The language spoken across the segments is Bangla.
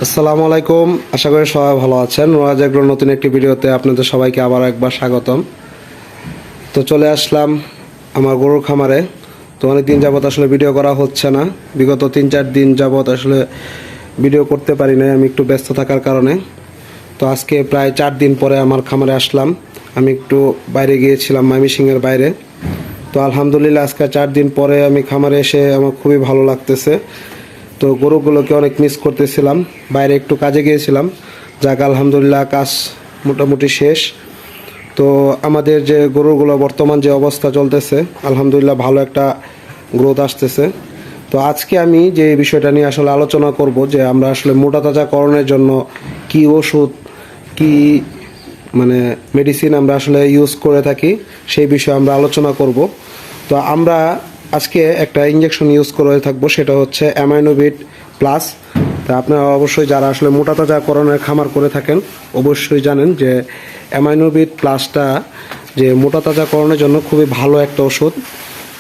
আসসালামু আলাইকুম। আশা করি সবাই ভালো আছেন। নোরাজ এগ্রোর নতুন একটি ভিডিওতে আপনাদের সবাইকে আবার একবার স্বাগতম। তো চলে আসলাম আমার গরুর খামারে। তো অনেক দিন যাবত আসলে ভিডিও করা হচ্ছে না, বিগত 3-4 দিন যাবত আসলে ভিডিও করতে পারি না, আমি একটু ব্যস্ত থাকার কারণে। তো আজকে প্রায় 4 দিন পরে আমার খামারে আসলাম। আমি একটু বাইরে গিয়েছিলাম, ময়মনসিংহের বাইরে। তো আলহামদুলিল্লাহ আজকে 4 দিন পরে আমি খামারে এসে আমার খুবই ভালো লাগতেছে। তো গরুগুলোকে অনেক মিস করতেছিলাম, বাইরে একটু কাজে গিয়েছিলাম। যাক আলহামদুলিল্লাহ কাজ মোটামুটি শেষ। তো আমাদের যে গরুগুলো বর্তমান যে অবস্থা চলতেছে, আলহামদুলিল্লাহ ভালো একটা গ্রোথ আসতেছে। তো আজকে আমি যে বিষয়টা নিয়ে আসলে আলোচনা করব যে আমরা আসলে মোটা তাজাকরণের জন্য কি ওষুধ, কি মেডিসিন আমরা আসলে ইউজ করে থাকি, সেই বিষয়ে আমরা আলোচনা করব। তো আমরা আজকে একটা ইঞ্জেকশন ইউজ করে থাকবো, সেটা হচ্ছে অ্যামাইনোভিট প্লাস। তা আপনারা অবশ্যই যারা আসলে মোটা তাজাকরণের খামার করে থাকেন অবশ্যই জানেন যে অ্যামাইনোভিট প্লাসটা যে মোটা তাজাকরণের জন্য খুবই ভালো একটা ওষুধ।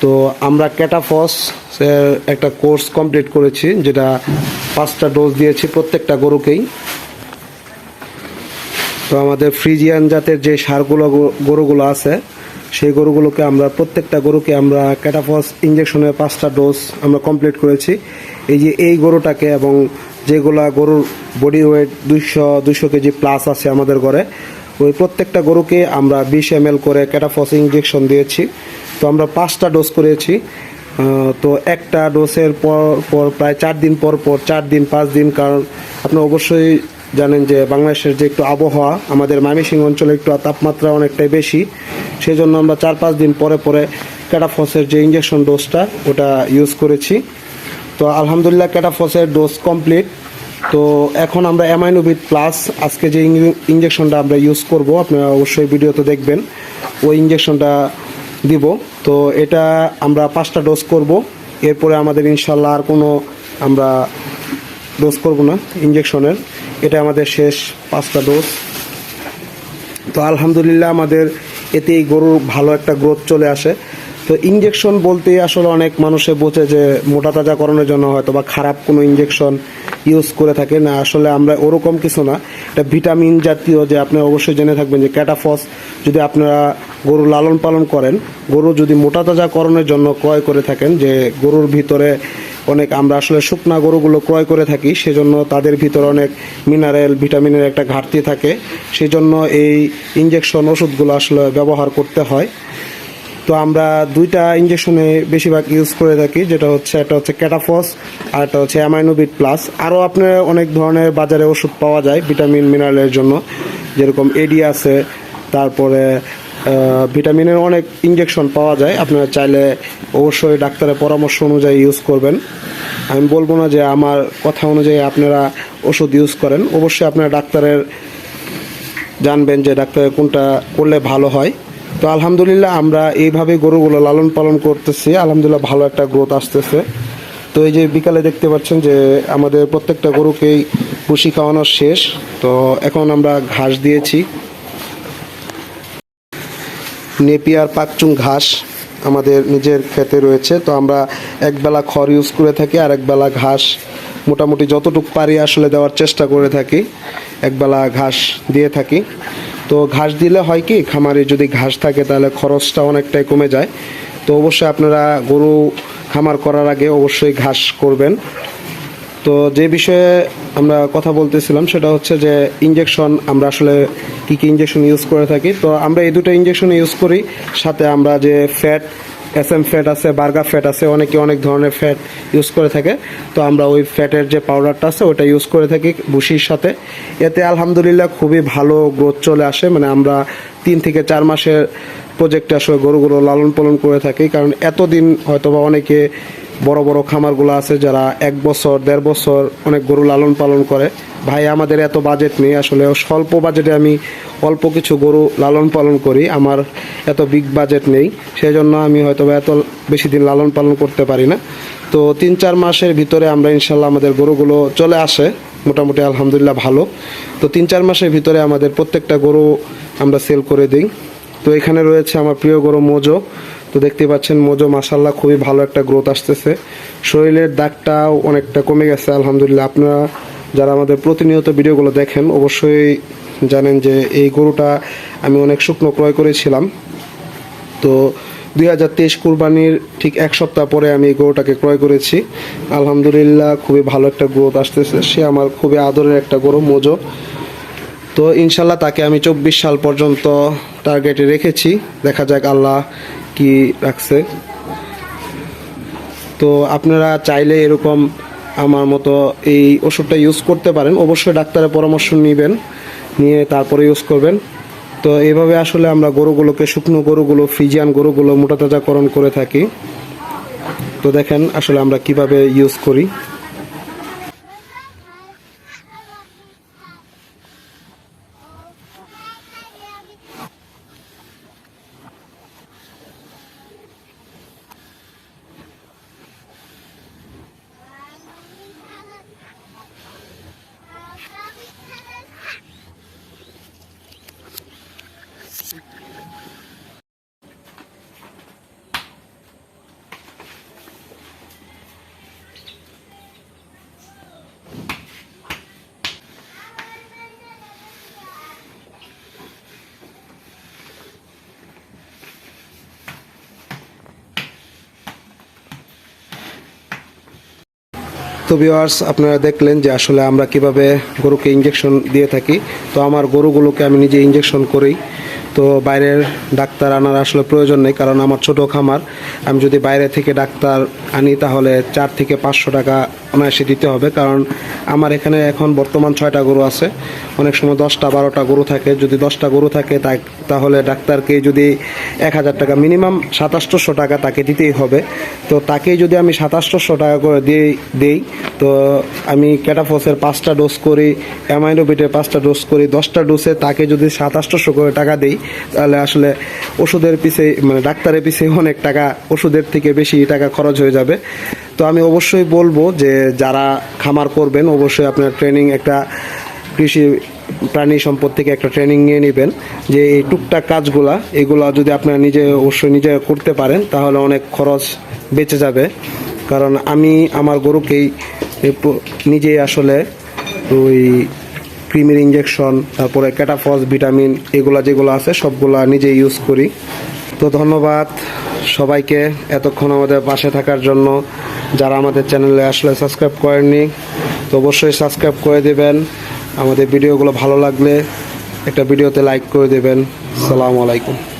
তো আমরা ক্যাটাফস একটা কোর্স কমপ্লিট করেছি, যেটা 5টা ডোজ দিয়েছি প্রত্যেকটা গরুকেই। তো আমাদের ফ্রিজিয়ান জাতের যে সারগুলো গরুগুলো আছে, সেই গরুগুলোকে আমরা প্রত্যেকটা গরুকে আমরা ক্যাটাফস ইঞ্জেকশনের 5টা ডোজ আমরা কমপ্লিট করেছি। এই গরুটাকে এবং যেগুলা গরুর বডি ওয়েট 200 কেজি প্লাস আছে আমাদের ঘরে, ওই প্রত্যেকটা গরুকে আমরা 20 ml করে ক্যাটাফস ইঞ্জেকশন দিয়েছি। তো আমরা 5টা ডোজ করেছি। তো একটা ডোজের পর প্রায় 4 দিন পর 4 দিন 5 দিন, কারণ আপনি অবশ্যই জানেন যে বাংলাদেশের যে একটু আবহাওয়া, আমাদের ময়মনসিংহ অঞ্চলে একটু তাপমাত্রা অনেকটাই বেশি, সেই জন্য আমরা 4-5 দিন পরে ক্যাটাফসের যে ইঞ্জেকশন ডোজটা ওটা ইউজ করেছি। তো আলহামদুলিল্লাহ ক্যাটাফসের ডোজ কমপ্লিট। তো এখন আমরা অ্যামাইনোভিট প্লাস আজকে যে ইঞ্জেকশনটা আমরা ইউজ করব, আপনারা অবশ্যই ভিডিওতে দেখবেন, ওই ইঞ্জেকশনটা দিব। তো এটা আমরা 5টা ডোজ করব, এরপরে আমাদের ইনশাল্লাহ আর কোনো আমরা ডোজ করব না ইঞ্জেকশনের। এটা আমাদের শেষ 5টা ডোজ। তো আলহামদুলিল্লাহ আমাদের এতে এই গরুর ভালো একটা গ্রোথ চলে আসে। তো ইঞ্জেকশন বলতে আসলে অনেক মানুষে বোঝে যে মোটা তাজাকরণের জন্য হয়তো বা খারাপ কোনো ইঞ্জেকশন ইউজ করে থাকে না, আসলে আমরা ওরকম কিছু না। এটা ভিটামিন জাতীয়, যে আপনি অবশ্যই জেনে থাকবেন যে ক্যাটাফস যদি আপনারা গরু লালন পালন করেন, গরু যদি মোটা তাজাকরণের জন্য ক্রয় করে থাকেন, যে গরুর ভিতরে অনেক আমরা আসলে শুকনা গরুগুলো ক্রয় করে থাকি, সেজন্য তাদের ভিতরে অনেক মিনারেল ভিটামিনের একটা ঘাটতি থাকে, সেই জন্য এই ইঞ্জেকশন ওষুধগুলো আসলে ব্যবহার করতে হয়। তো আমরা 2টা ইঞ্জেকশনে বেশিরভাগ ইউজ করে থাকি, যেটা হচ্ছে একটা হচ্ছে ক্যাটাফস আর একটা হচ্ছে অ্যামাইনোভিট প্লাস। আরও আপনার অনেক ধরনের বাজারে ওষুধ পাওয়া যায় ভিটামিন মিনারেলের জন্য, যেরকম এডি আছে, তারপরে ভিটামিনের অনেক ইঞ্জেকশন পাওয়া যায়। আপনারা চাইলে অবশ্যই ডাক্তারের পরামর্শ অনুযায়ী ইউজ করবেন। আমি বলবো না যে আমার কথা অনুযায়ী আপনারা ওষুধ ইউজ করেন, অবশ্যই আপনারা ডাক্তারের জানবেন যে ডাক্তারের কোনটা করলে ভালো হয়। তো আলহামদুলিল্লাহ আমরা এইভাবে গরুগুলো লালন পালন করতেছি, আলহামদুলিল্লাহ ভালো একটা গ্রোথ আসতেছে। তো এই যে বিকালে দেখতে পাচ্ছেন যে আমাদের প্রত্যেকটা গরুকেই ভুসি খাওয়ানো শেষ। তো এখন আমরা ঘাস দিয়েছি, নেপিয়ার পাকচুং ঘাস আমাদের নিজের ক্ষেতে রয়েছে। তো আমরা একবেলা খড় ইউজ করে থাকি, আর একবেলা ঘাস মোটামুটি যতটুকু পারি আসলে দেওয়ার চেষ্টা করে থাকি, একবেলা ঘাস দিয়ে থাকি। তো ঘাস দিলে হয় কি, খামারে যদি ঘাস থাকে তাহলে খরচটা অনেকটাই কমে যায়। তো অবশ্যই আপনারা গরু খামার করার আগে অবশ্যই ঘাস করবেন। তো যে বিষয়ে আমরা কথা বলতেছিলাম সেটা হচ্ছে যে ইঞ্জেকশন আমরা আসলে কী কী ইঞ্জেকশন ইউজ করে থাকি। তো আমরা এই 2টা ইঞ্জেকশন ইউজ করি, সাথে আমরা যে ফ্যাট SM ফ্যাট আছে, বার্গার ফ্যাট আছে, অনেকে অনেক ধরনের ফ্যাট ইউজ করে থাকে। তো আমরা ওই ফ্যাটের যে পাউডারটা আছে ওটা ইউজ করে থাকি ভুসির সাথে। এতে আলহামদুলিল্লাহ খুবই ভালো গ্রোথ চলে আসে। আমরা 3 থেকে 4 মাসের প্রজেক্টে আসলে গরুগুলো লালন পালন করে থাকি, কারণ এতদিন হয়তোবা অনেকে বড় বড় খামারগুলো আছে যারা 1 বছর 1.5 বছর অনেক গরু লালন পালন করে। ভাই আমাদের এত বাজেট নেই, আসলে স্বল্প বাজেটে আমি অল্প কিছু গরু লালন পালন করি, আমার এত বিগ বাজেট নেই, সেই জন্য আমি হয়তো এত বেশি দিন লালন পালন করতে পারি না। তো 3-4 মাসের ভিতরে আমরা ইনশাল্লাহ আমাদের গরুগুলো চলে আসে মোটামুটি আলহামদুলিল্লাহ ভালো। তো 3-4 মাসের ভিতরে আমাদের প্রত্যেকটা গরু আমরা সেল করে দিই। তো এখানে রয়েছে আমার প্রিয় গরু মোজো। তো দেখতে পাচ্ছেন মোজো মাশাআল্লাহ খুবই ভালো একটা গ্রোথ আসতেছে, শরীরের দাগটাও অনেকটা কমে গেছে আলহামদুলিল্লাহ। আপনারা যারা আমাদের প্রতিনিয়ত ভিডিওগুলো দেখেন অবশ্যই জানেন যে এই গরুটা আমি অনেক শুকনো ক্রয় করেছিলাম। তো 2023 কুরবানির ঠিক এক সপ্তাহ পরে আমি এই গরুটাকে ক্রয় করেছি। আলহামদুলিল্লাহ খুবই ভালো একটা গ্রোথ আসতেছে। সে আমার খুবই আদরের একটা গরু মোজো। তো ইনশাল্লাহ তাকে আমি 24 সাল পর্যন্ত টার্গেটে রেখেছি, দেখা যাক আল্লাহ কি রাখছে। তো আপনারা চাইলে এরকম আমার মতো এই ওষুধটা ইউজ করতে পারেন, অবশ্যই ডাক্তারের পরামর্শ নেবেন, নিয়ে তারপরে ইউজ করবেন। তো এইভাবে আসলে আমরা গরুগুলোকে, শুকনো গরুগুলো, ফ্রিজিয়ান গরুগুলো মোটাতাজাকরণ করে থাকি। তো দেখেন আসলে আমরা কিভাবে ইউজ করি। তো ভিউয়ার্স, আপনারা দেখলেন যে আসলে আমরা কিভাবে গরুকে ইঞ্জেকশন দিয়ে থাকি। তো আমার গরুগুলোকে আমি নিজে ইঞ্জেকশন করি। তো বাইরের ডাক্তার আনার আসলে প্রয়োজন নেই, কারণ আমার ছোট খামার। আমি যদি বাইরে থেকে ডাক্তার আনি তাহলে 4 থেকে 500 টাকা অনায়াসে দিতে হবে, কারণ আমার এখানে এখন বর্তমান 6টা গরু আছে। অনেক সময় 10টা 12টা গরু থাকে। যদি 10টা গরু থাকে তাহলে ডাক্তারকে যদি 1000 টাকা, মিনিমাম 2700 টাকা তাকে দিতেই হবে। তো তাকেই যদি আমি 2700 টাকা করে দিই, তো আমি ক্যাটাফসের 5টা ডোজ করি, অ্যামাইনোবিটের 5টা ডোজ করি, 10টা ডোজে তাকে যদি 2700 করে টাকা দিই, তাহলে আসলে ওষুধের পিছে, মানে ডাক্তারের পিছে অনেক টাকা, ওষুধের থেকে বেশি টাকা খরচ হয়ে যাবে। তো আমি অবশ্যই বলবো যে যারা খামার করবেন অবশ্যই আপনার ট্রেনিং, একটা কৃষি প্রাণী সম্পদ থেকে একটা ট্রেনিং নিয়ে নেবেন, যে এই টুকটাক কাজগুলা এগুলো যদি আপনারা নিজে অবশ্যই নিজে করতে পারেন তাহলে অনেক খরচ বেঁচে যাবে। কারণ আমি আমার গরুকেই নিজেই আসলে ওই ক্রিমির ইঞ্জেকশন, তারপরে ক্যাটাফস, ভিটামিন, এগুলা যেগুলো আছে সবগুলা নিজে ইউজ করি। তো ধন্যবাদ সবাইকে এতক্ষণ আমাদের পাশে থাকার জন্য। যারা আমাদের চ্যানেলে আসলে সাবস্ক্রাইব করেননি, তো অবশ্যই সাবস্ক্রাইব করে দেবেন। আমাদের ভিডিওগুলো ভালো লাগলে একটা ভিডিওতে লাইক করে দেবেন। আসসালামু আলাইকুম।